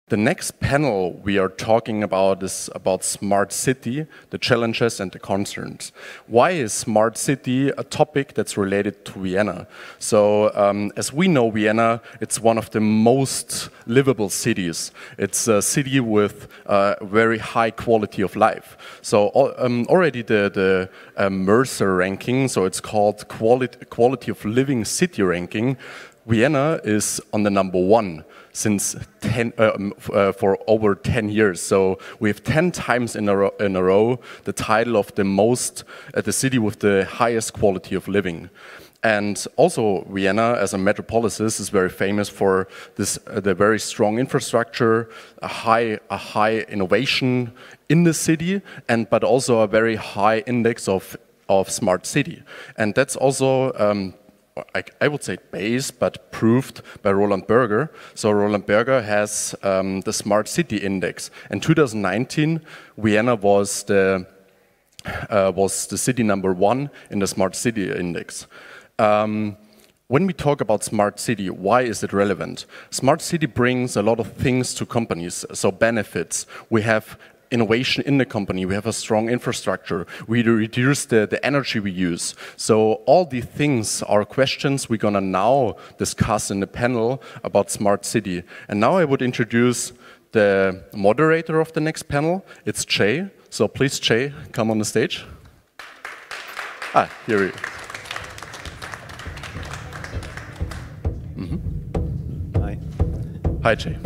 The next panel we are talking about is about smart city, the challenges and the concerns. Why is smart city a topic that's related to Vienna? So as we know, Vienna, it's one of the most livable cities. It's a city with very high quality of life. So already the Mercer ranking, so it's called quality of living city ranking, Vienna is on the #1 since for over 10 years. So we have 10 times in a row the title of the city with the highest quality of living. And also Vienna as a metropolis is very famous for the very strong infrastructure, a high innovation in the city, but also a very high index of smart city. And that's also I would say based, but proved by Roland Berger. So Roland Berger has the Smart City Index. In 2019, Vienna was the city #1 in the Smart City Index. When we talk about smart city, why is it relevant? Smart city brings a lot of things to companies, so benefits. We have innovation in the company, we have a strong infrastructure, we reduce the energy we use. So all these things are questions we're gonna now discuss in the panel about smart city. And now I would introduce the moderator of the next panel. It's Jay. So please, Jay, come on the stage. Here he is. Hi. Hi, Jay.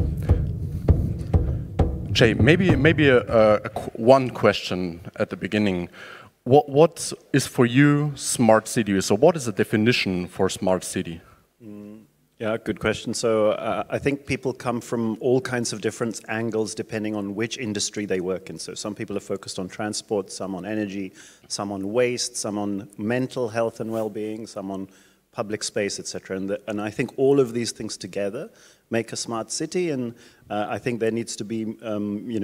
Jay, maybe one question at the beginning. What is for you smart city? So what is the definition for smart city? Yeah, good question. So I think people come from all kinds of different angles depending on which industry they work in. So some people are focused on transport, some on energy, some on waste, some on mental health and well-being, some on public space, etc. And I think all of these things together make a smart city, and I think there needs to be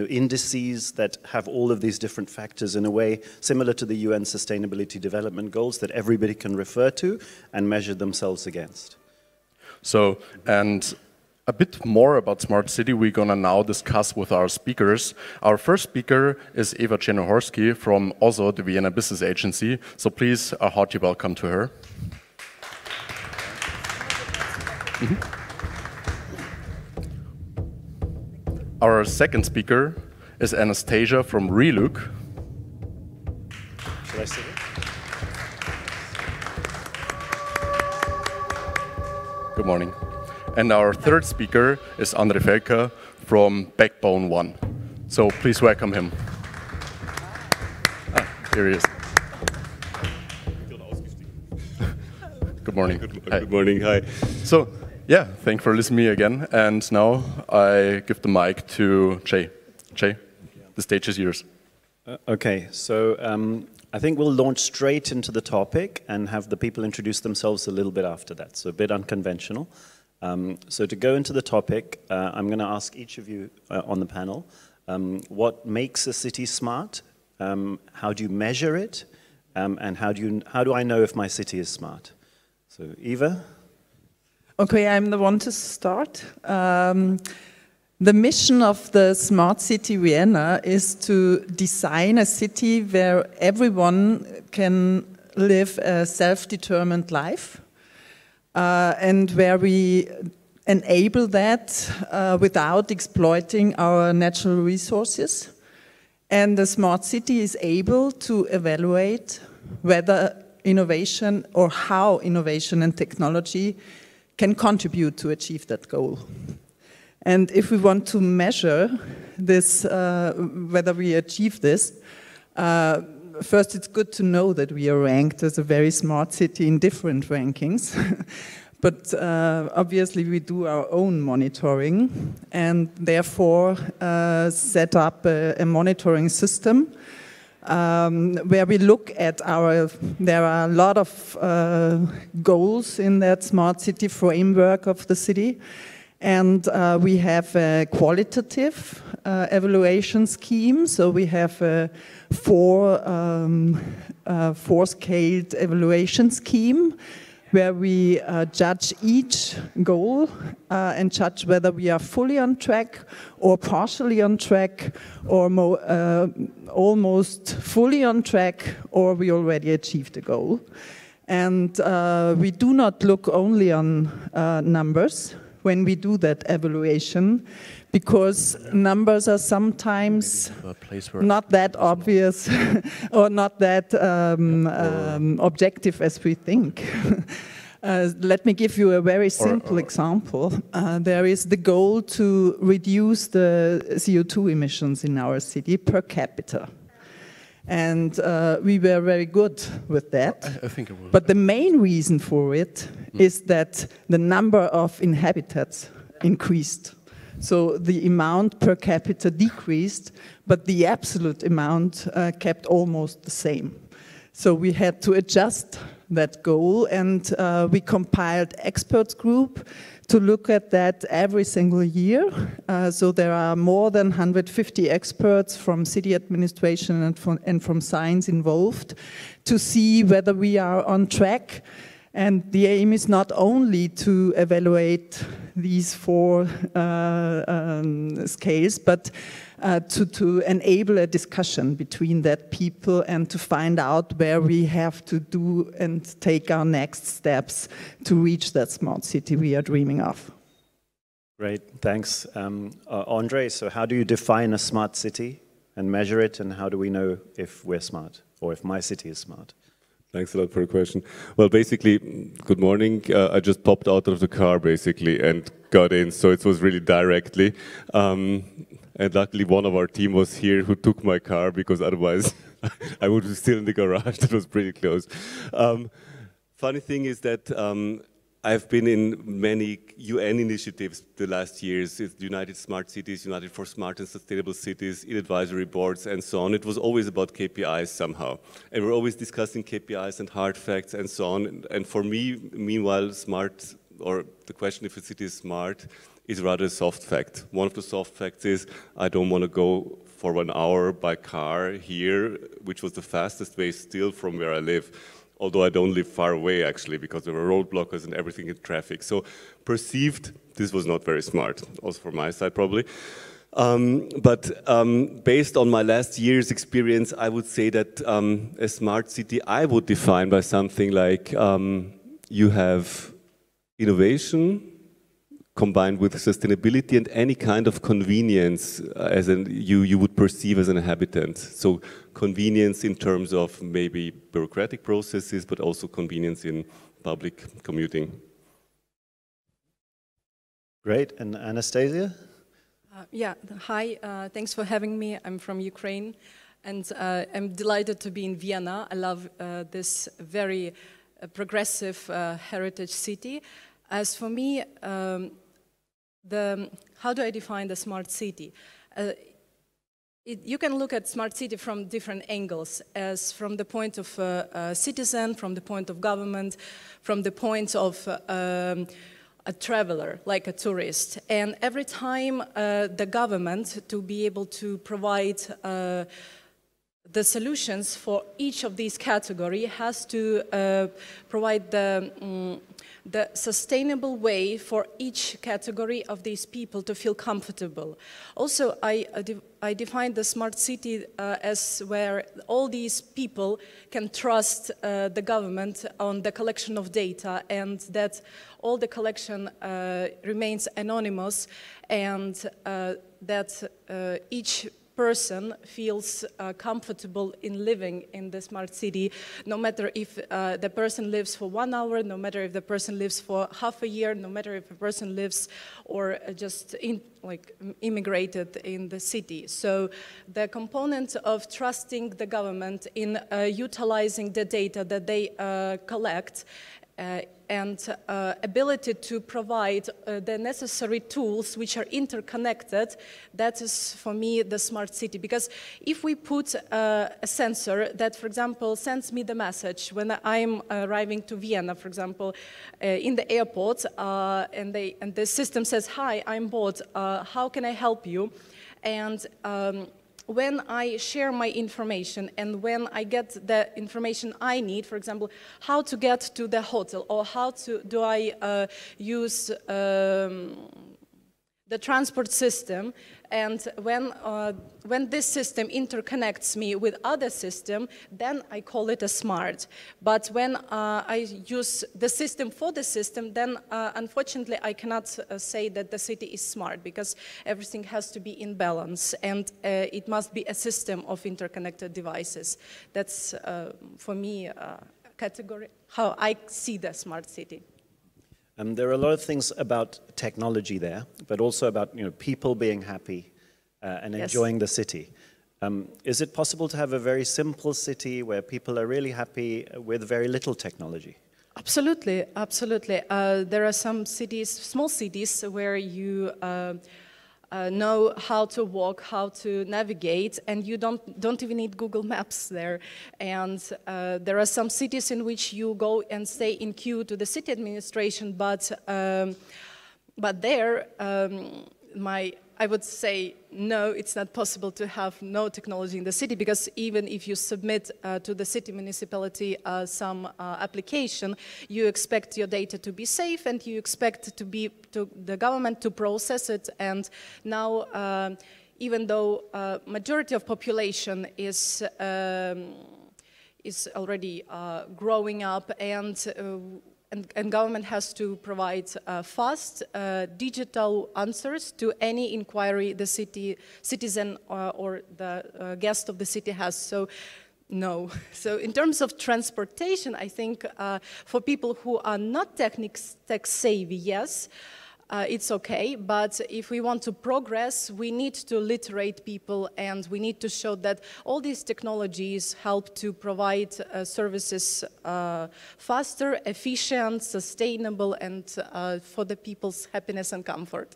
indices that have all of these different factors in a way similar to the UN Sustainability Development Goals that everybody can refer to and measure themselves against. So, and a bit more about smart city we're gonna now discuss with our speakers. Our first speaker is Eva Czernohorski from also the Vienna Business Agency. So please, a hearty welcome to her. Our second speaker is Anastasia from Relook. Should I sit here? Good morning. And our third speaker is Andre Felker from Backbone One. So please welcome him. Here he is. Good morning. Good morning, hi. So, yeah, thanks for listening to me again. And now I give the mic to Jay. Jay, the stage is yours. Okay, so I think we'll launch straight into the topic and have the people introduce themselves a little bit after that, so a bit unconventional. So to go into the topic, I'm going to ask each of you on the panel, what makes a city smart? How do you measure it? And how do I know if my city is smart? So Eva? Okay, I'm the one to start. The mission of the Smart City Vienna is to design a city where everyone can live a self-determined life and where we enable that without exploiting our natural resources. And the Smart City is able to evaluate whether innovation or how innovation and technology can contribute to achieve that goal. And if we want to measure this, whether we achieve this, first it's good to know that we are ranked as a very smart city in different rankings. But obviously we do our own monitoring and therefore set up a monitoring system where we look at there are a lot of goals in that smart city framework of the city. And we have a qualitative evaluation scheme. So we have a four-scaled evaluation scheme where we judge each goal and judge whether we are fully on track or partially on track or almost fully on track, or we already achieved the goal. And we do not look only on numbers when we do that evaluation, because numbers are sometimes not that obvious or not that objective as we think. Let me give you a very simple example. There is the goal to reduce the CO2 emissions in our city per capita. And we were very good with that. I think it was. But the main reason for it is that the number of inhabitants increased. So the amount per capita decreased, but the absolute amount kept almost the same. So we had to adjust that goal, and we compiled experts group to look at that every single year. So there are more than 150 experts from city administration and from science involved to see whether we are on track. And the aim is not only to evaluate these 4 scales, but to enable a discussion between that people and to find out where we have to do and take our next steps to reach that smart city we are dreaming of. Great, thanks. Andre, so how do you define a smart city and measure it, and how do we know if we're smart or if my city is smart? Thanks a lot for the question. Well, basically, good morning. I just popped out of the car, basically, and got in, so it was really directly. And luckily, one of our team was here who took my car, because otherwise I would be still in the garage. That was pretty close. Funny thing is that I've been in many UN initiatives the last years, it's United Smart Cities, United for Smart and Sustainable Cities, in advisory boards and so on. It was always about KPIs somehow. And we're always discussing KPIs and hard facts and so on. And for me, meanwhile, smart, or the question if a city is smart, is rather a soft fact. One of the soft facts is I don't want to go for 1 hour by car here, which was the fastest way still from where I live. Although I don't live far away, actually, because there were road blockers and everything in traffic. So perceived, this was not very smart, also from my side, probably. But based on my last year's experience, I would say that a smart city I would define by something like you have innovation combined with sustainability and any kind of convenience as you would perceive as an inhabitant. So convenience in terms of maybe bureaucratic processes, but also convenience in public commuting. Great, and Anastasia? Yeah, hi, thanks for having me. I'm from Ukraine, and I'm delighted to be in Vienna. I love this very progressive heritage city. As for me, how do I define the smart city? You can look at smart city from different angles, as from the point of a citizen, from the point of government, from the point of a traveler, like a tourist. And every time the government, to be able to provide the solutions for each of these categories, has to provide the sustainable way for each category of these people to feel comfortable. Also, I define the smart city as where all these people can trust the government on the collection of data, and that all the collection remains anonymous, and that each person feels comfortable in living in the smart city, no matter if the person lives for 1 hour, no matter if the person lives for half a year, no matter if a person lives or just immigrated in the city. So the component of trusting the government in utilizing the data that they collect and ability to provide the necessary tools which are interconnected, that is for me the smart city. Because if we put a sensor that, for example, sends me the message when I'm arriving to Vienna, for example, in the airport, and the system says, "Hi, I'm bored, how can I help you?" And when I share my information and when I get the information I need, for example, how to get to the hotel or how do I use the transport system, and when this system interconnects me with other system, then I call it a smart. But when I use the system for the system, then unfortunately I cannot say that the city is smart, because everything has to be in balance, and it must be a system of interconnected devices. That's for me a category how I see the smart city. There are a lot of things about technology there, but also about people being happy and enjoying the city. Is it possible to have a very simple city where people are really happy with very little technology? Absolutely, absolutely. There are some cities, small cities, where you know how to walk, how to navigate, and you don't even need Google Maps there. And there are some cities in which you go and stay in queue to the city administration, but there, I would say, no, it's not possible to have no technology in the city, because even if you submit to the city municipality some application, you expect your data to be safe, and you expect the government to process it. And now, even though majority of population is already growing up, and government has to provide fast digital answers to any inquiry the citizen or the guest of the city has. So no. So in terms of transportation, I think for people who are not tech savvy, yes, it's okay, but if we want to progress, we need to literate people, and we need to show that all these technologies help to provide services faster, efficient, sustainable, and for the people's happiness and comfort.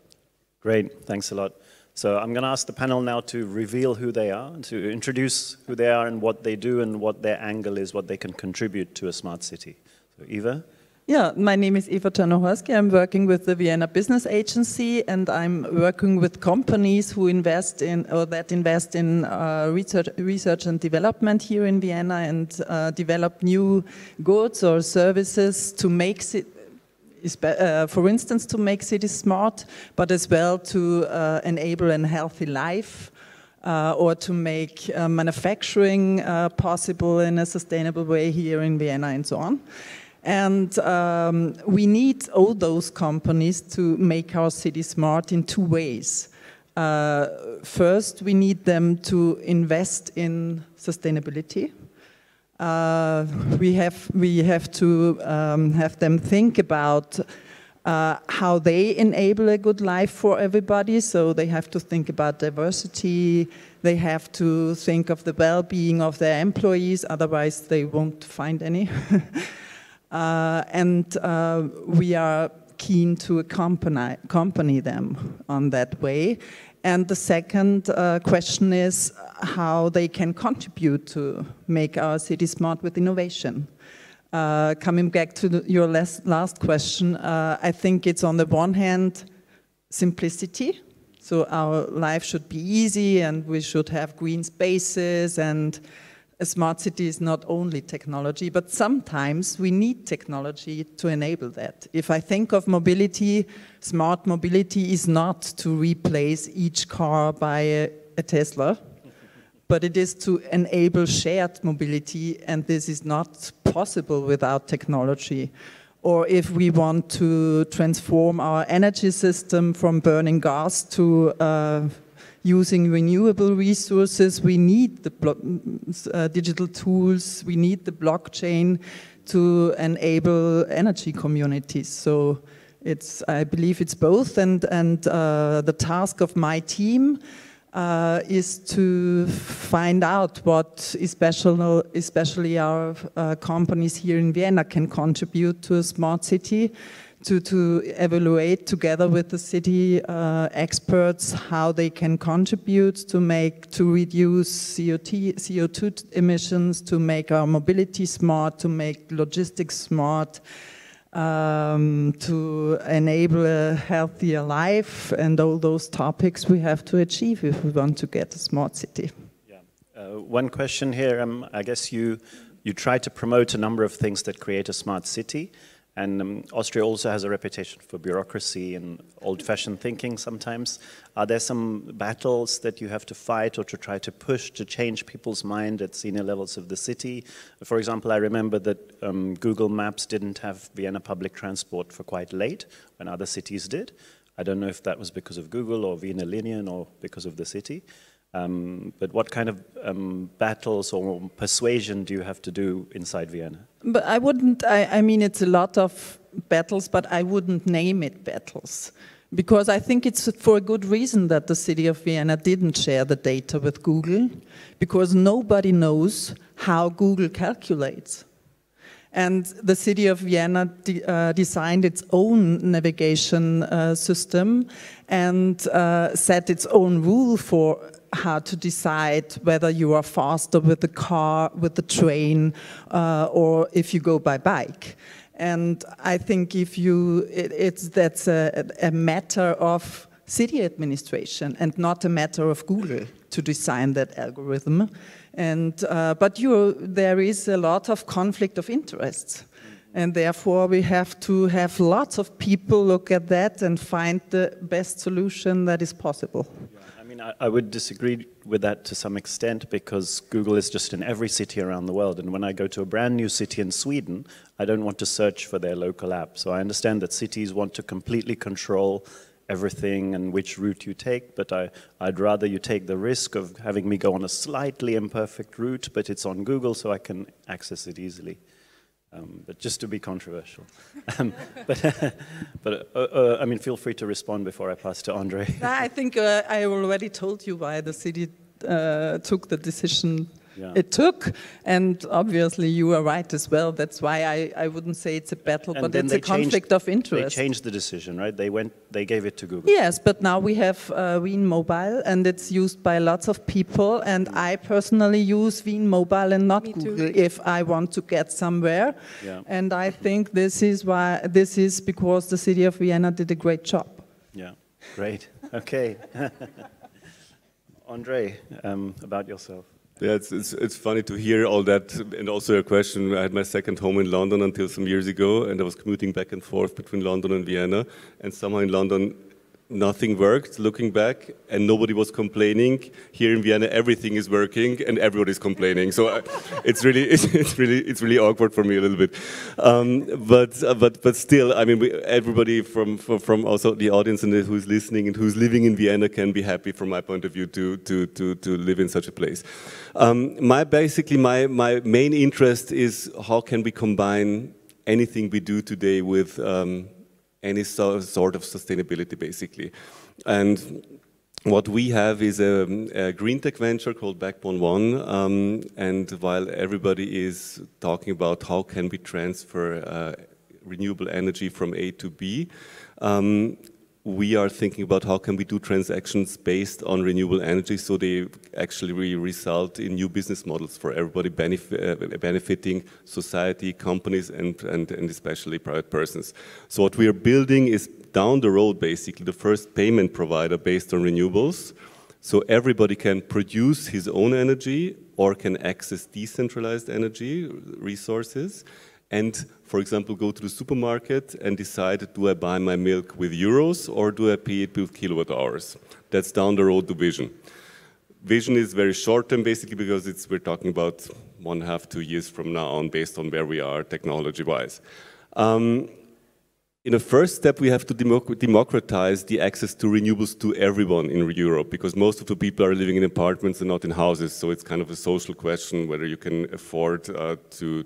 Great, thanks a lot. So I'm going to ask the panel now to reveal who they are, to introduce who they are and what they do and what their angle is, what they can contribute to a smart city. So Eva? Yeah, my name is Eva Czernohorski. I'm working with the Vienna Business Agency, and I'm working with companies who invest in research and development here in Vienna, and develop new goods or services to make for instance, to make cities smart, but as well to enable a healthy life, or to make manufacturing possible in a sustainable way here in Vienna, and so on. And we need all those companies to make our city smart in two ways. First, we need them to invest in sustainability. We have to have them think about how they enable a good life for everybody. So they have to think about diversity. They have to think of the well-being of their employees. Otherwise, they won't find any. We are keen to accompany them on that way. And the second question is how they can contribute to make our city smart with innovation. Coming back to your last question, I think it's on the one hand simplicity. So our life should be easy, and we should have green spaces, and a smart city is not only technology, but sometimes we need technology to enable that. If I think of mobility, smart mobility is not to replace each car by a Tesla, but it is to enable shared mobility, and this is not possible without technology. Or if we want to transform our energy system from burning gas to using renewable resources, we need the digital tools, we need the blockchain to enable energy communities. So I believe it's both, and the task of my team is to find out what especially our companies here in Vienna can contribute to a smart city, to evaluate together with the city experts how they can contribute to reduce CO2 emissions, to make our mobility smart, to make logistics smart, to enable a healthier life, and all those topics we have to achieve if we want to get a smart city. Yeah. One question here, I guess you try to promote a number of things that create a smart city, and Austria also has a reputation for bureaucracy and old-fashioned thinking sometimes. Are there some battles that you have to fight or to try to push to change people's mind at senior levels of the city? For example, I remember that Google Maps didn't have Vienna public transport for quite late when other cities did. I don't know if that was because of Google or Wiener Linien or because of the city. But what kind of battles or persuasion do you have to do inside Vienna? But I wouldn't, I mean, it's a lot of battles, but I wouldn't name it battles. Because I think it's for a good reason that the city of Vienna didn't share the data with Google, because nobody knows how Google calculates. And the city of Vienna designed its own navigation system and set its own rule for how to decide whether you are faster with the car, with the train, or if you go by bike. And I think if you, that's a matter of city administration and not a matter of Google to design that algorithm. And but there is a lot of conflict of interests. And therefore, we have to have lots of people look at that and find the best solution that is possible. Yeah, I mean, I would disagree with that to some extent, because Google is just in every city around the world. And when I go to a brand new city in Sweden, I don't want to search for their local app. So I understand that cities want to completely control everything and which route you take, but I'd rather you take the risk of having me go on a slightly imperfect route, but it's on Google so I can access it easily. But just to be controversial. I mean, feel free to respond before I pass to Andre. I think I already told you why the city took the decision it took, and obviously you are right as well. That's why I wouldn't say it's a battle, but it's a conflict of interest. They changed the decision, right? They gave it to Google. Yes, but now we have Wien Mobile, and it's used by lots of people, and I personally use Wien Mobile and not Google if I want to get somewhere. Yeah. And I think this is because the city of Vienna did a great job. Yeah, great. Okay. Andre, about yourself. Yeah, it's funny to hear all that, and also a question. I had my second home in London until some years ago, and I was commuting back and forth between London and Vienna, and somehow in London nothing worked, looking back, and nobody was complaining. Here in Vienna, everything is working, and everybody's complaining. So it's really awkward for me a little bit. But still, I mean, everybody from also the audience and who's listening and who's living in Vienna can be happy, from my point of view, to live in such a place. My main interest is how can we combine anything we do today with any sort of sustainability, basically. And what we have is a green tech venture called Backbone One. And while everybody is talking about how can we transfer renewable energy from A to B, we are thinking about how can we do transactions based on renewable energy so they actually result in new business models for everybody, benefiting society, companies, and especially private persons. So what we are building is down the road basically the first payment provider based on renewables. So everybody can produce his own energy or can access decentralized energy resources. And, for example, go to the supermarket and decide, do I buy my milk with euros or do I pay it with kilowatt hours? That's down the road to vision. Vision is very short term, basically, because we're talking about 1.5 to 2 years from now on, based on where we are technology-wise. In a first step, we have to democratize the access to renewables to everyone in Europe, because most of the people are living in apartments and not in houses. So it's kind of a social question whether you can afford to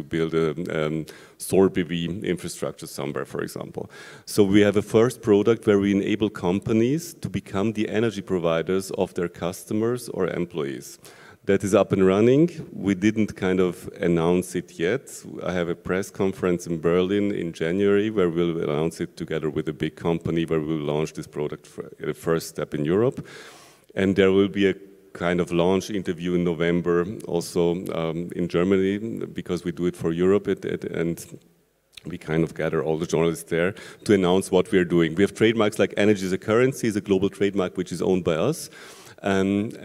build a solar PV infrastructure somewhere, for example. So we have a first product where we enable companies to become the energy providers of their customers or employees. That is up and running. We didn't kind of announce it yet. I have a press conference in Berlin in January where we'll announce it together with a big company where we'll launch this product for the first step in Europe. And there will be a kind of launch interview in November also in Germany, because we do it for Europe. And We kind of gather all the journalists there to announce what we are doing. We have trademarks like energy as a currency, is a global trademark which is owned by us. And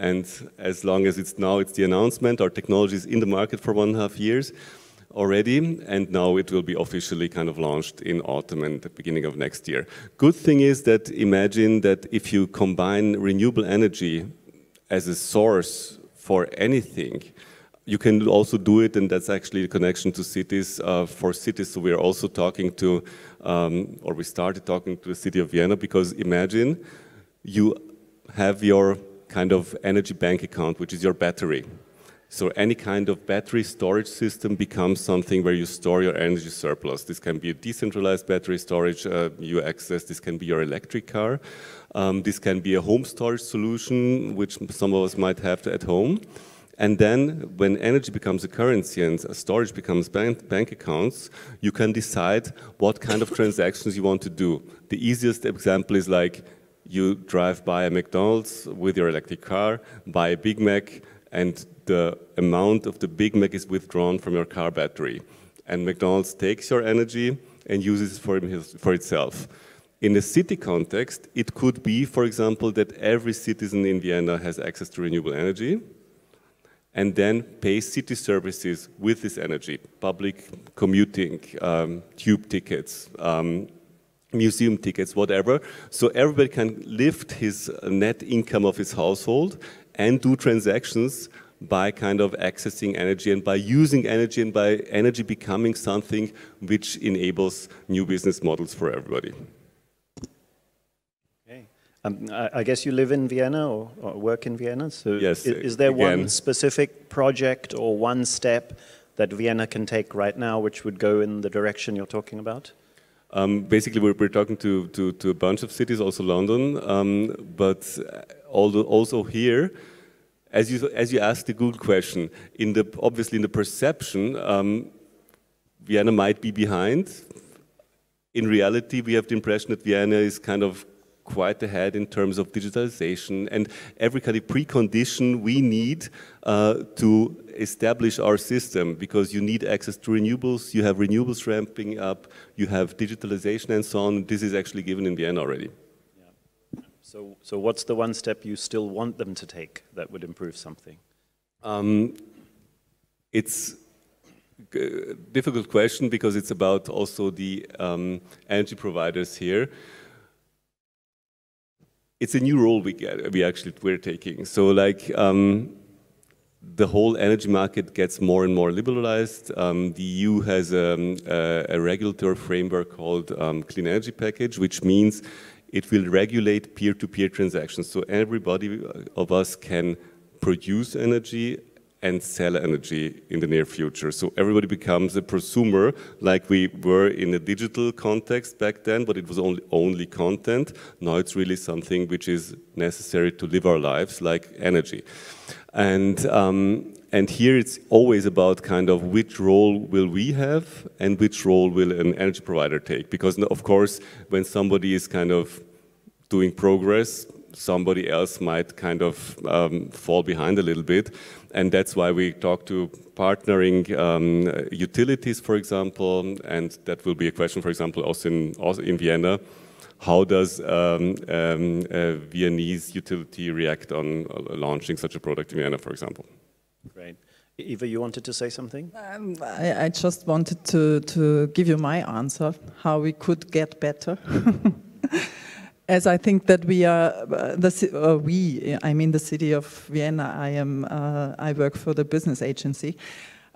as long as it's the announcement, our technology is in the market for 1.5 years already, and now it will be officially kind of launched in autumn and the beginning of next year. Good thing is that imagine that if you combine renewable energy as a source for anything, you can also do it, and that's actually a connection to cities, for cities. So we are also talking to, or we started talking to the city of Vienna, because imagine you have your kind of energy bank account, which is your battery. So any kind of battery storage system becomes something where you store your energy surplus. This can be a decentralized battery storage you access. This can be your electric car. This can be a home storage solution, which some of us might have at home. And then when energy becomes a currency and storage becomes bank accounts, you can decide what kind of transactions you want to do. The easiest example is like you drive by a McDonald's with your electric car, buy a Big Mac, and the amount of the Big Mac is withdrawn from your car battery. And McDonald's takes your energy and uses it for itself. In a city context, it could be, for example, that every citizen in Vienna has access to renewable energy, and then pay city services with this energy, public commuting, tube tickets, museum tickets, whatever. So everybody can lift his net income of his household and do transactions by kind of accessing energy and by using energy and by energy becoming something which enables new business models for everybody. I guess you live in Vienna or work in Vienna. So yes, is there one specific project or one step that Vienna can take right now which would go in the direction you're talking about? Basically, we're talking to a bunch of cities, also London, but also here, as you asked the good question, obviously in the perception, Vienna might be behind. In reality, we have the impression that Vienna is kind of quite ahead in terms of digitalization and every kind of precondition we need to establish our system, because you need access to renewables, you have renewables ramping up, you have digitalization and so on. This is actually given in Vienna already. Yeah. So what's the one step you still want them to take that would improve something? It's a difficult question because it's about also the energy providers here. It's a new role we're taking. So like the whole energy market gets more and more liberalized. The EU has a regulatory framework called Clean Energy Package, which means it will regulate peer-to-peer transactions. So everybody of us can produce energy and sell energy in the near future. So everybody becomes a prosumer, like we were in a digital context back then, but it was only content. Now it's really something which is necessary to live our lives, like energy. And here it's always about kind of which role will we have and which role will an energy provider take. Because of course, when somebody is kind of doing progress, somebody else might kind of fall behind a little bit. And that's why we talk to partnering utilities, for example, and that will be a question, for example, also in Vienna. How does a Viennese utility react on launching such a product in Vienna, for example? Great. Eva, you wanted to say something? I just wanted to give you my answer, how we could get better. As I think that we are, I mean the city of Vienna, I work for the business agency,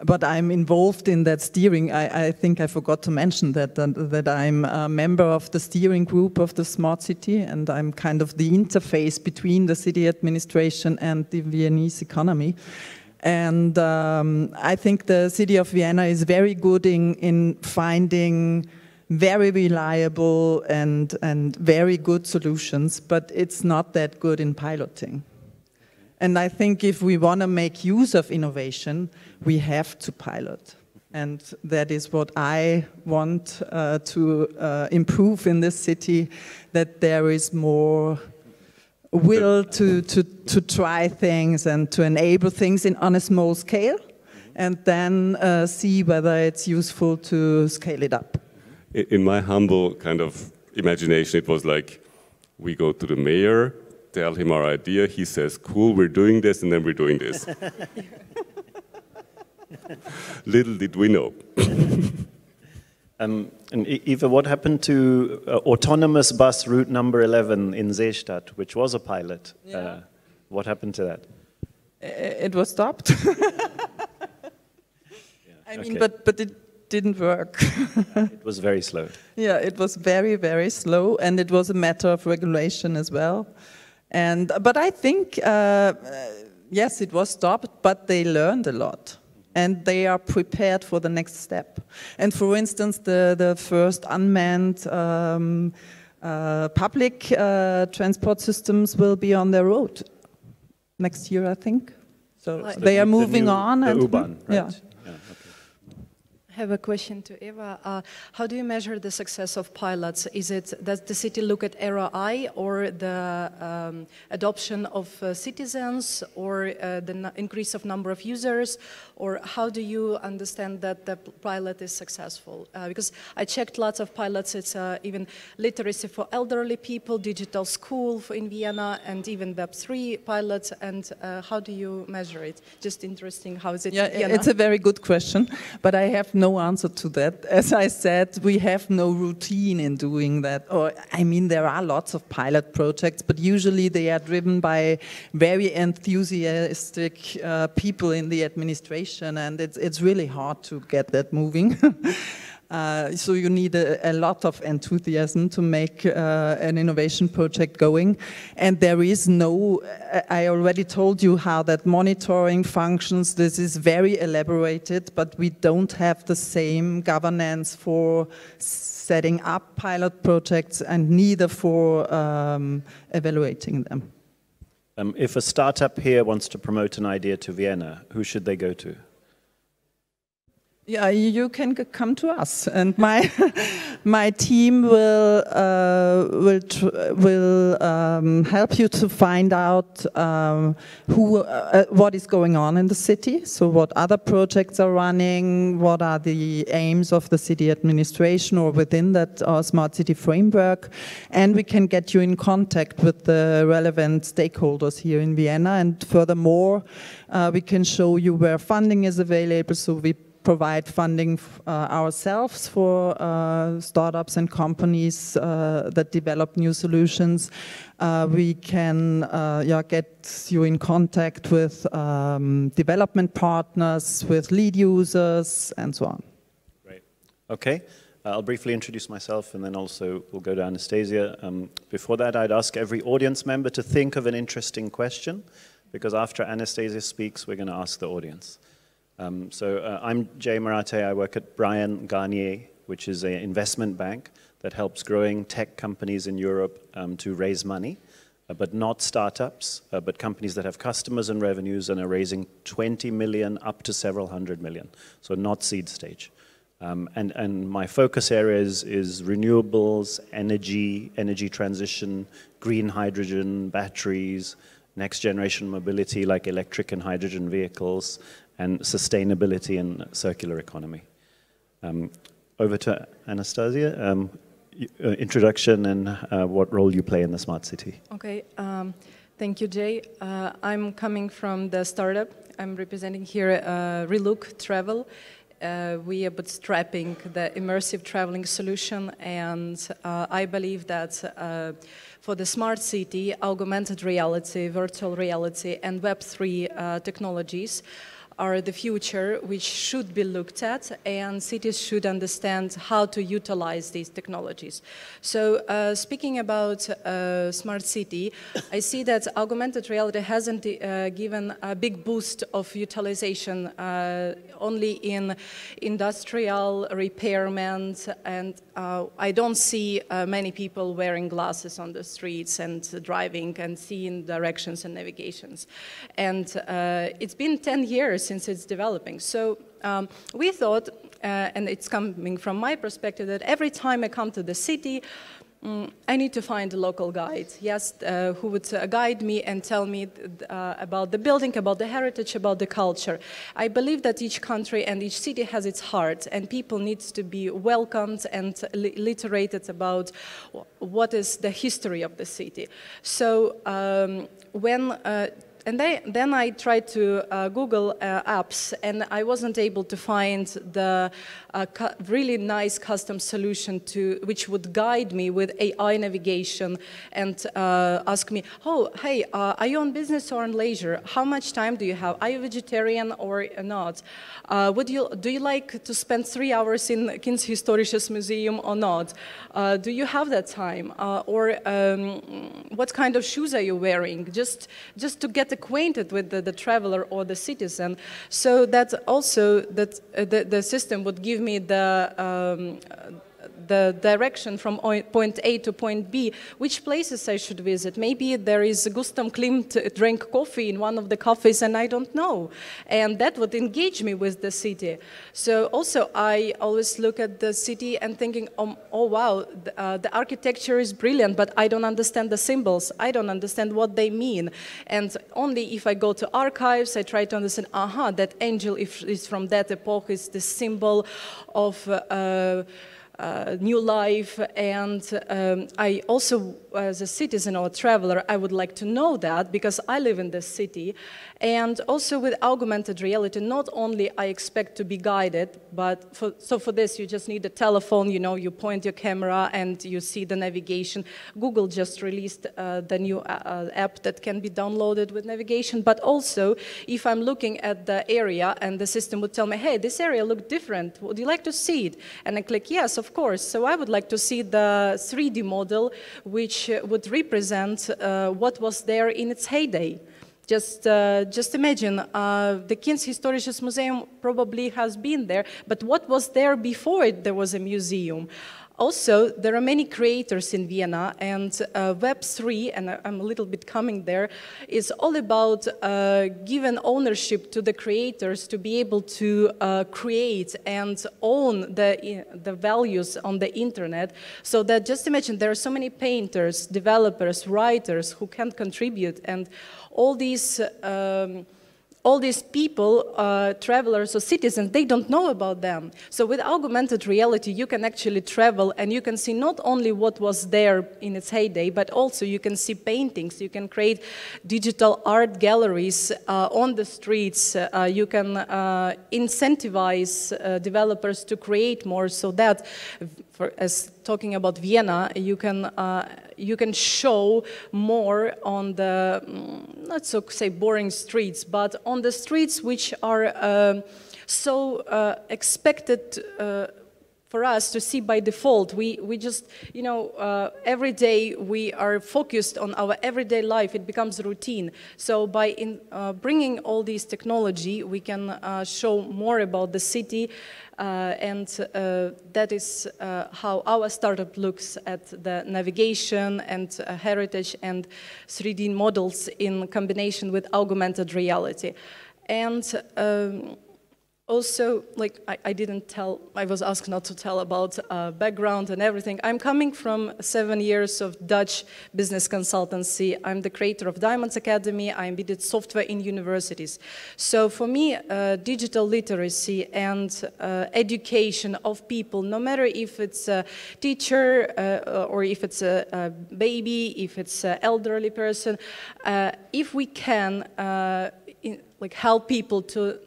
but I'm involved in that steering. I think I forgot to mention that I'm a member of the steering group of the smart city, and I'm kind of the interface between the city administration and the Viennese economy. And I think the city of Vienna is very good in finding very reliable and very good solutions, but it's not that good in piloting. And I think if we want to make use of innovation, we have to pilot. And that is what I want to improve in this city, that there is more will to try things and to enable things on a small scale, and then see whether it's useful to scale it up. in my humble kind of imagination, it was like, we go to the mayor, tell him our idea, he says, cool, we're doing this, and then we're doing this. Little did we know. And Eva, what happened to autonomous bus route number 11 in Seestadt, which was a pilot? Yeah. What happened to that? It was stopped. I mean, but it didn't work. It was very slow. Yeah, it was very, very slow, and it was a matter of regulation as well. But I think, yes, it was stopped, but they learned a lot. And they are prepared for the next step. And for instance, the first unmanned public transport systems will be on their road next year, I think. So they are moving on. The and U-Bahn, right? Yeah. I have a question to Eva. How do you measure the success of pilots? Does the city look at ROI or the adoption of citizens or the increase of number of users? Or how do you understand that the pilot is successful? Because I checked lots of pilots. It's even literacy for elderly people, digital school in Vienna, and even Web3 pilots. And how do you measure it? Just interesting. How is it in Vienna? It's a very good question, but I have no answer to that. As I said, we have no routine in doing that. Or, I mean, there are lots of pilot projects, but usually they are driven by very enthusiastic people in the administration, and it's really hard to get that moving. So you need a lot of enthusiasm to make an innovation project going. And there is no, I already told you how that monitoring functions. This is very elaborated, but we don't have the same governance for setting up pilot projects and neither for evaluating them. If a startup here wants to promote an idea to Vienna, who should they go to? Yeah, you can come to us, and my team will help you to find out what is going on in the city. So, what other projects are running? What are the aims of the city administration or within that smart city framework? And we can get you in contact with the relevant stakeholders here in Vienna. And furthermore, we can show you where funding is available. So we provide funding ourselves for startups and companies that develop new solutions. We can get you in contact with development partners, with lead users, and so on. Great. Okay. I'll briefly introduce myself and then also we'll go to Anastasia. Before that, I'd ask every audience member to think of an interesting question, because after Anastasia speaks, we're going to ask the audience. I'm Jay Marate. I work at Bryan Garnier, which is an investment bank that helps growing tech companies in Europe to raise money, but not startups, but companies that have customers and revenues and are raising 20 million up to several hundred million, so not seed stage. And my focus areas is renewables, energy transition, green hydrogen, batteries, next generation mobility like electric and hydrogen vehicles, and sustainability and circular economy. Over to Anastasia. Introduction and what role you play in the smart city. Okay, thank you, Jay. I'm coming from the startup. I'm representing here Relook Travel. We are bootstrapping the immersive traveling solution, and I believe that for the smart city, augmented reality, virtual reality, and Web3 technologies are the future, which should be looked at, and cities should understand how to utilize these technologies. So speaking about smart city, I see that augmented reality hasn't given a big boost of utilization only in industrial repairment, and I don't see many people wearing glasses on the streets and driving and seeing directions and navigations. And it's been 10 years since it's developing. So we thought, and it's coming from my perspective, that every time I come to the city, I need to find a local guide, yes, who would guide me and tell me about the building, about the heritage, about the culture. I believe that each country and each city has its heart, and people need to be welcomed and literated about what is the history of the city. So then I tried to Google apps, and I wasn't able to find the really nice custom solution which would guide me with AI navigation and ask me, oh, hey, are you on business or on leisure? How much time do you have? Are you vegetarian or not? Do you like to spend 3 hours in Kunsthistorisches Museum or not? Do you have that time? What kind of shoes are you wearing? Just to get acquainted with the traveler or the citizen, so that also the system would give me the direction from point A to point B, which places I should visit. Maybe there is Gustav Klimt drink coffee in one of the cafes and I don't know. And that would engage me with the city. So also I always look at the city and thinking, oh wow, the architecture is brilliant, but I don't understand the symbols. I don't understand what they mean. And only if I go to archives, I try to understand, that angel is from that epoch, is the symbol of new life, and I also, as a citizen or a traveler, I would like to know that because I live in this city. And also with augmented reality, not only I expect to be guided, but for this you just need a telephone, you point your camera and you see the navigation. Google just released the new app that can be downloaded with navigation, but also if I'm looking at the area and the system would tell me, hey, this area looked different, would you like to see it? And I click yes, of course. So I would like to see the 3D model which would represent what was there in its heyday. Just imagine, the Kunsthistorisches Museum probably has been there, but what was there before there was a museum? Also, there are many creators in Vienna, and Web3, and I'm a little bit coming there, is all about giving ownership to the creators to be able to create and own the values on the internet. So that, just imagine, there are so many painters, developers, writers who can contribute, and all these people, travelers or citizens, they don't know about them. So with augmented reality, you can actually travel and you can see not only what was there in its heyday, but also you can see paintings, you can create digital art galleries on the streets, you can incentivize developers to create more, so that, as talking about Vienna, you can show more on the, not so say boring streets, but on the streets which are so expected for us to see by default. We just, every day we are focused on our everyday life, it becomes routine. So by bringing all these technology, we can show more about the city, and that is how our startup looks at the navigation and heritage and 3D models in combination with augmented reality. And also, like I didn't tell, I was asked not to tell about background and everything. I'm coming from 7 years of Dutch business consultancy. I'm the creator of Diamonds Academy. I embedded software in universities. So for me, digital literacy and education of people, no matter if it's a teacher or if it's a baby, if it's an elderly person, if we can help people to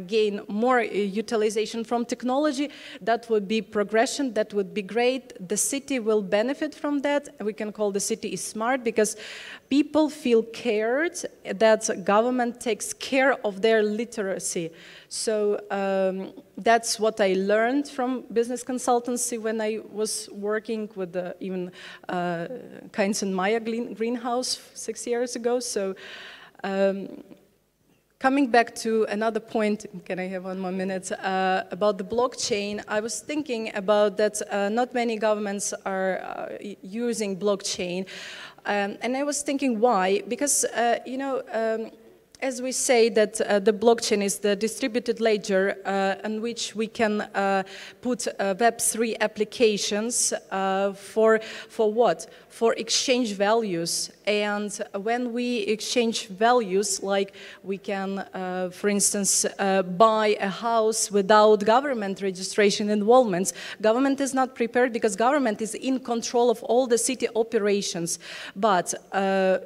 gain more utilization from technology, that would be progression, that would be great. The city will benefit from that. We can call the city smart because people feel cared, that government takes care of their literacy. So that's what I learned from business consultancy when I was working with even Keins and Meyer greenhouse 6 years ago. So coming back to another point, can I have 1 more minute, about the blockchain, I was thinking about that not many governments are using blockchain. And I was thinking why, because, as we say that the blockchain is the distributed ledger on which we can put Web3 applications for what? For exchange values. And when we exchange values, like we can, for instance, buy a house without government registration involvement, government is not prepared because government is in control of all the city operations. But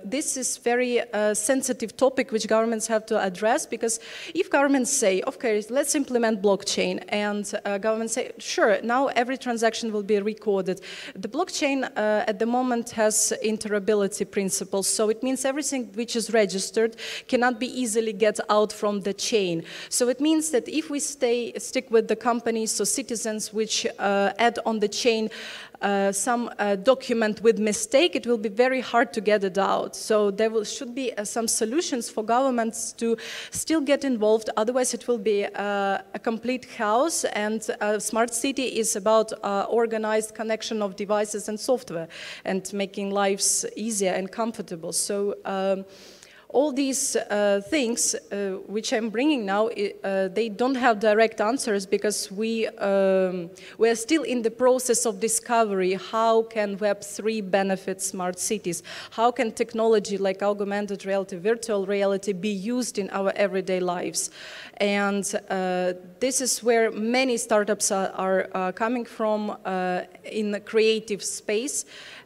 this is very sensitive topic which governments have to address, because if governments say, okay, let's implement blockchain, and governments say, sure, now every transaction will be recorded. The blockchain at the moment has interoperability principles, so it means everything which is registered cannot be easily get out from the chain. So it means that if we stick with the companies or citizens which add on the chain some document with mistake, it will be very hard to get it out. So there should be some solutions for governments to still get involved, otherwise it will be a complete chaos, and smart city is about organized connection of devices and software and making lives easier and comfortable. So all these things which I'm bringing now, they don't have direct answers, because we're still in the process of discovery. How can Web3 benefit smart cities? How can technology like augmented reality, virtual reality be used in our everyday lives? And this is where many startups are coming from in the creative space.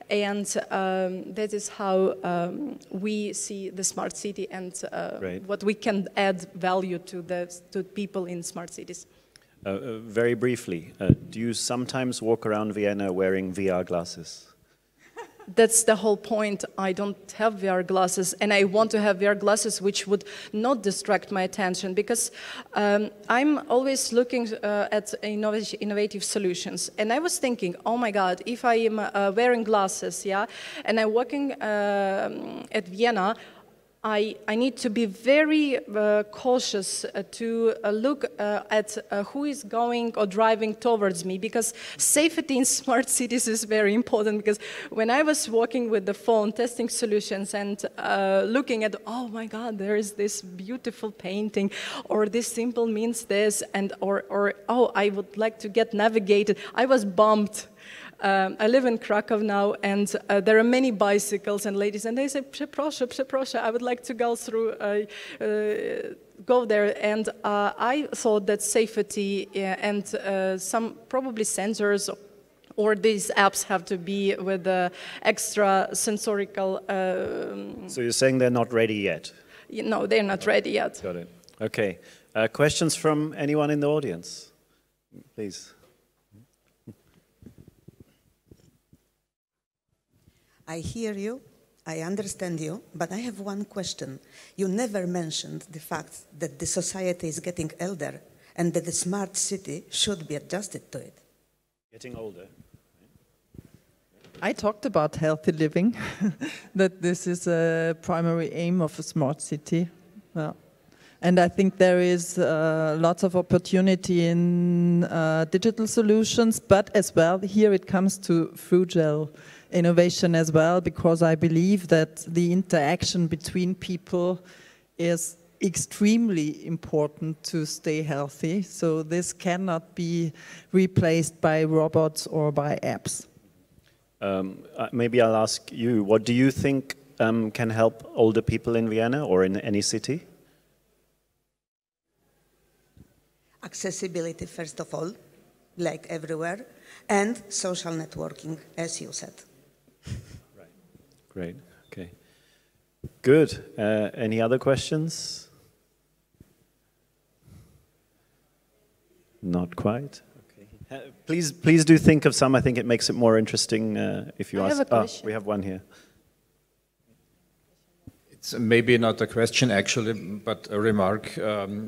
And that is how we see the smart city and what we can add value to people in smart cities. Very briefly, do you sometimes walk around Vienna wearing VR glasses? That's the whole point. I don't have VR glasses, and I want to have VR glasses which would not distract my attention, because I'm always looking at innovative solutions. And I was thinking, oh my God, if I am wearing glasses, yeah, and I'm walking at Vienna, I need to be very cautious to look at who is going or driving towards me, because safety in smart cities is very important. Because when I was walking with the phone, testing solutions and looking at, oh my God, there is this beautiful painting, or this symbol means this, and or oh, I would like to get navigated, I was bumped. I live in Krakow now, and there are many bicycles and ladies, and they say, "Przeproszę, I would like to go through, go there." And I thought that safety and some probably sensors or these apps have to be with the extra sensorical. So you're saying they're not ready yet? No, they're not ready yet. Got it. Okay. Questions from anyone in the audience? Please. I hear you, I understand you, but I have one question. You never mentioned the fact that the society is getting elder and that the smart city should be adjusted to it. Getting older. I talked about healthy living, that this is a primary aim of a smart city. Well, and I think there is lots of opportunity in digital solutions, but as well, here it comes to frugal innovation as well, because I believe that the interaction between people is extremely important to stay healthy. So this cannot be replaced by robots or by apps. Maybe I'll ask you, what do you think can help older people in Vienna or in any city? Accessibility, first of all, like everywhere, and social networking, as you said. Right. Great. Okay. Good. Any other questions? Not quite. Okay. Please do think of some. I think it makes it more interesting if you ask. I have a question. We have one here. It's maybe not a question actually, but a remark,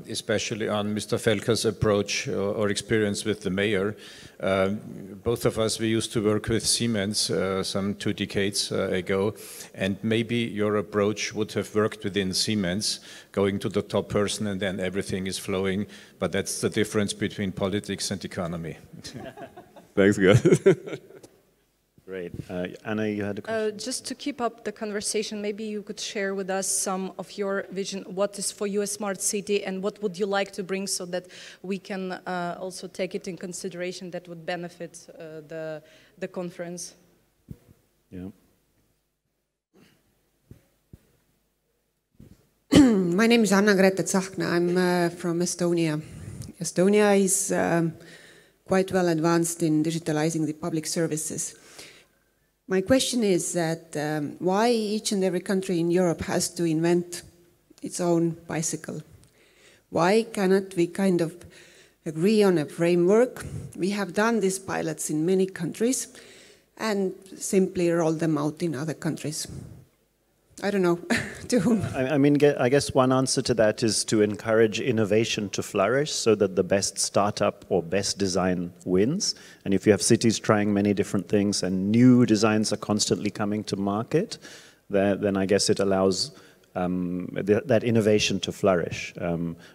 especially on Mr. Felker's approach or experience with the mayor. Both of us, we used to work with Siemens some 2 decades ago, and maybe your approach would have worked within Siemens, going to the top person and then everything is flowing, but that's the difference between politics and economy. Thanks, guys. Great. Anna, you had a question? Just to keep up the conversation, maybe you could share with us some of your vision. What is for you a smart city, and what would you like to bring so that we can also take it in consideration that would benefit the conference? Yeah. My name is Anna-Grete Tsahkna. I'm from Estonia. Estonia is quite well advanced in digitalizing the public services. My question is that why each and every country in Europe has to invent its own bicycle? Why cannot we kind of agree on a framework? We have done these pilots in many countries and simply roll them out in other countries. I don't know to whom. I mean, I guess one answer to that is to encourage innovation to flourish so that the best startup or best design wins. And if you have cities trying many different things and new designs are constantly coming to market, then I guess it allows that innovation to flourish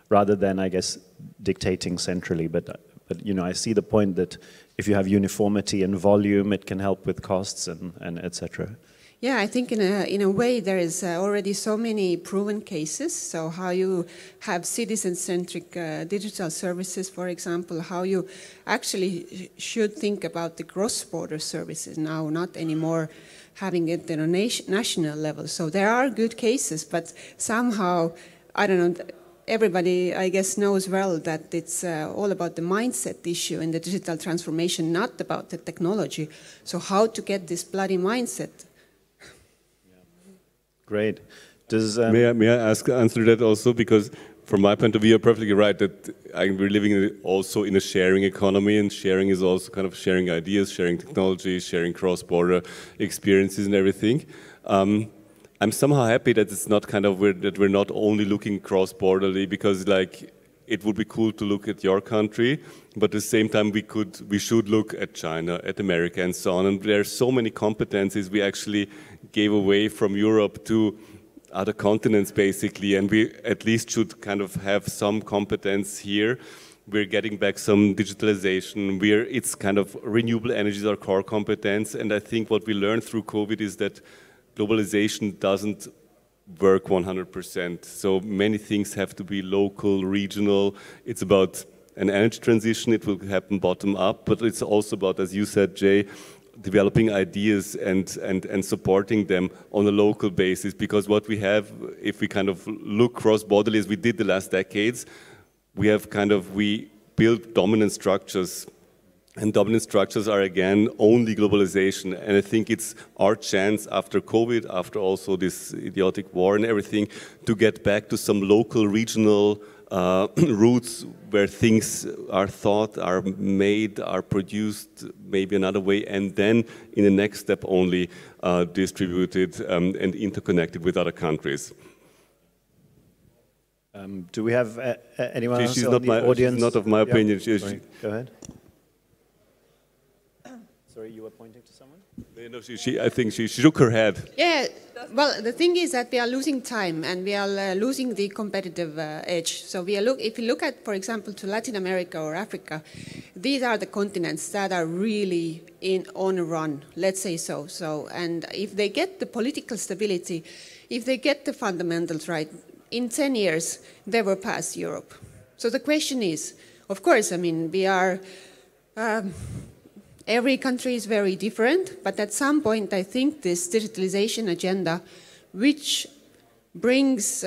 rather than, I guess, dictating centrally. But you know, I see the point that if you have uniformity in volume, it can help with costs and etc. Yeah, I think in a way there is already so many proven cases. So how you have citizen-centric digital services, for example, how you actually should think about the cross-border services now, not anymore having it at a national level. So there are good cases, but somehow, I don't know, everybody, I guess, knows well that it's all about the mindset issue in the digital transformation, not about the technology. So how to get this bloody mindset? Great. May I answer that also? Because from my point of view, you're perfectly right that we're living also in a sharing economy, and sharing is also kind of sharing ideas, sharing technology, sharing cross-border experiences and everything. I'm somehow happy that it's not kind of that we're not only looking cross-borderly, because like it would be cool to look at your country, but at the same time we should look at China, at America, and so on. And there are so many competencies we actually gave away from Europe to other continents, basically, and we at least should kind of have some competence here. We're getting back some digitalization. It's kind of renewable energy is our core competence, and I think what we learned through COVID is that globalization doesn't work 100%. So many things have to be local, regional. It's about an energy transition. It will happen bottom up, but it's also about, as you said, Jay, developing ideas and supporting them on a local basis. Because what we have, if we kind of look cross-borderly as we did the last decades, we build dominant structures. And dominant structures are, again, only globalization. And I think it's our chance after COVID, after also this idiotic war and everything, to get back to some local, regional roots where things are thought, are made, are produced maybe another way, and then in the next step only distributed and interconnected with other countries. Do we have anyone else She's in not the audience? She's not of my opinion. Sorry, go ahead. Sorry, you were pointing to someone? No, I think she shook her head. Yeah, well, the thing is that we are losing time and we are losing the competitive edge. So if you look at, for example, to Latin America or Africa, these are the continents that are really on a run, let's say so. And if they get the political stability, if they get the fundamentals right, in 10 years, they will pass Europe. So the question is, of course, I mean, we are... every country is very different, but at some point I think this digitalization agenda, which brings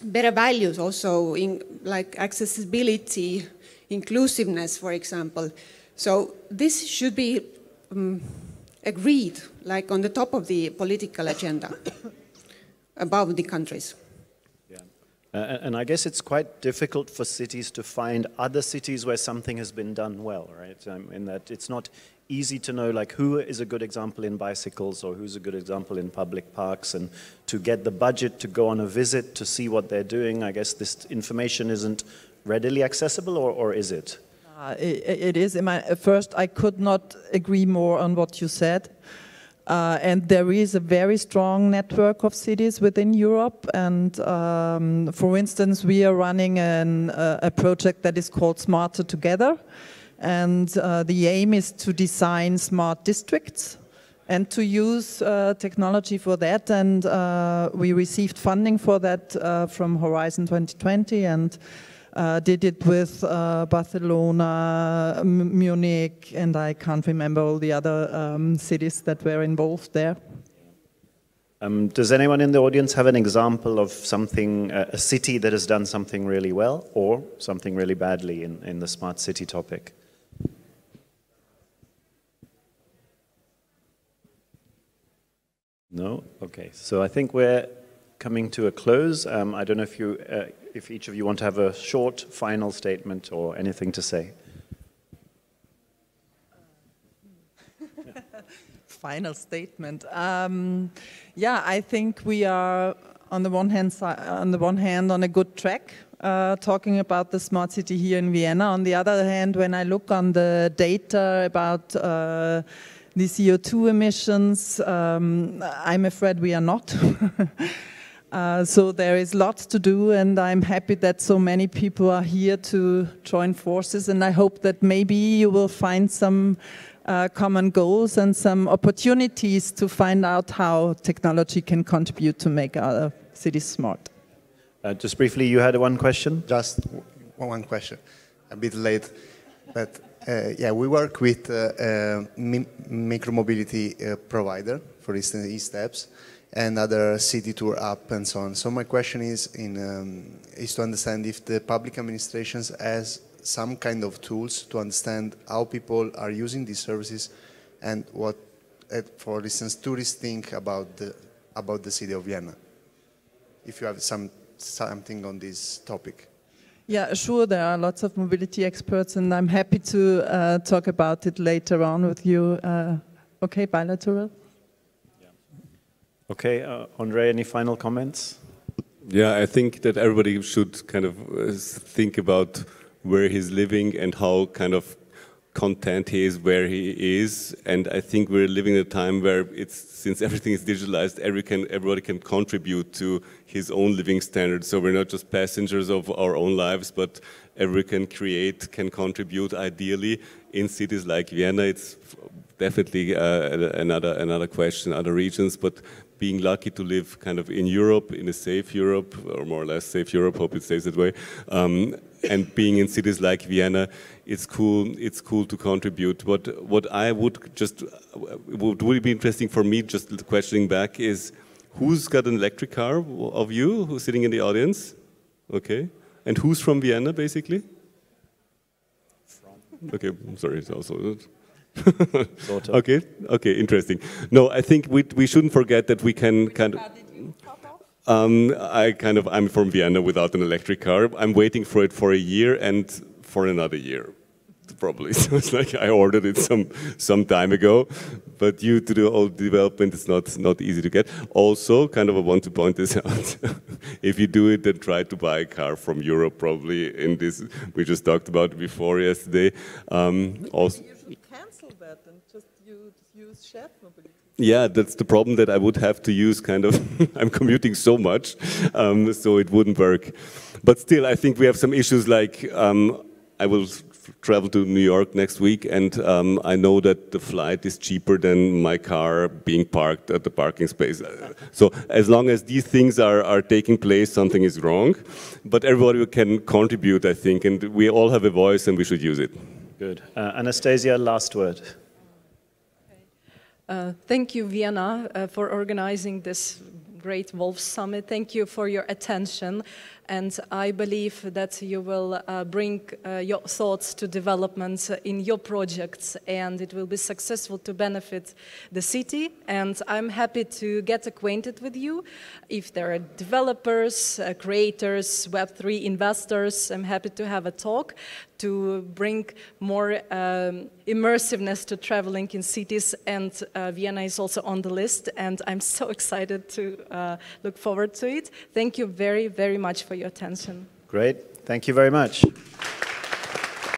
better values also in like accessibility, inclusiveness, for example. So this should be agreed, like on the top of the political agenda, above the countries. And I guess it's quite difficult for cities to find other cities where something has been done well, right? In that it's not easy to know like who is a good example in bicycles or who's a good example in public parks, and to get the budget to go on a visit to see what they're doing. I guess this information isn't readily accessible, or is it? It is. First, I could not agree more on what you said. And there is a very strong network of cities within Europe. And for instance, we are running a project that is called Smarter Together. And the aim is to design smart districts and to use technology for that. And we received funding for that from Horizon 2020 and did it with Barcelona, Munich, and I can't remember all the other cities that were involved there. Does anyone in the audience have an example of something, a city that has done something really well or something really badly in the smart city topic? No? Okay, so I think we're coming to a close. I don't know if each of you want to have a short final statement or anything to say. Final statement. Yeah, I think we are on the one hand on a good track, talking about the smart city here in Vienna. On the other hand, when I look on the data about the CO2 emissions, I'm afraid we are not. So there is lots to do, and I'm happy that so many people are here to join forces, and I hope that maybe you will find some common goals and some opportunities to find out how technology can contribute to make our cities smart. Just briefly, you had one question? Just one question, a bit late, but yeah, we work with micromobility provider, for instance, e-Steps, and other city tour app and so on. So my question is to understand if the public administrations has some kind of tools to understand how people are using these services and what, for instance, tourists think about the city of Vienna. If you have something on this topic. Yeah, sure, there are lots of mobility experts, and I'm happy to talk about it later on with you. Okay, bilateral? Yeah. Okay, Andre, any final comments? Yeah, I think that everybody should kind of think about where he's living and how kind of content he is where he is. And I think we're living in a time where since everything is digitalized, everybody can contribute to his own living standards. So we're not just passengers of our own lives, but everyone can contribute ideally in cities like Vienna. It's definitely another question, other regions, but being lucky to live kind of in Europe, in a safe Europe, or more or less safe Europe, hope it stays that way, and being in cities like Vienna, it's cool to contribute. What I would would be interesting for me, just questioning back, is who's got an electric car of you, who's sitting in the audience? Okay. And who's from Vienna, basically? Okay, I'm sorry, it's also... Sort of. Okay, interesting. No, I think we shouldn't forget that we can kind of... I'm from Vienna without an electric car. I'm waiting for it for a year and for another year, probably. So it's like I ordered it some time ago, but due to the old development, it's not easy to get. Also, kind of I want to point this out. If you do it, then try to buy a car from Europe, probably in this, we just talked about it before yesterday. Also, you should cancel that and just use shared mobility. Yeah, that's the problem, that I would have to use kind of, I'm commuting so much, so it wouldn't work. But still, I think we have some issues like, I will travel to New York next week, and I know that the flight is cheaper than my car being parked at the parking space. So as long as these things are taking place, something is wrong. But everybody can contribute, I think, and we all have a voice and we should use it. Good. Anastasia, last word. Thank you, Vienna, for organizing this great Wolf Summit. Thank you for your attention. And I believe that you will bring your thoughts to developments in your projects, and it will be successful to benefit the city. And I'm happy to get acquainted with you. If there are developers, creators, Web3 investors, I'm happy to have a talk to bring more immersiveness to traveling in cities. And Vienna is also on the list, and I'm so excited to look forward to it. Thank you very, very much for your attention. Great. Thank you very much.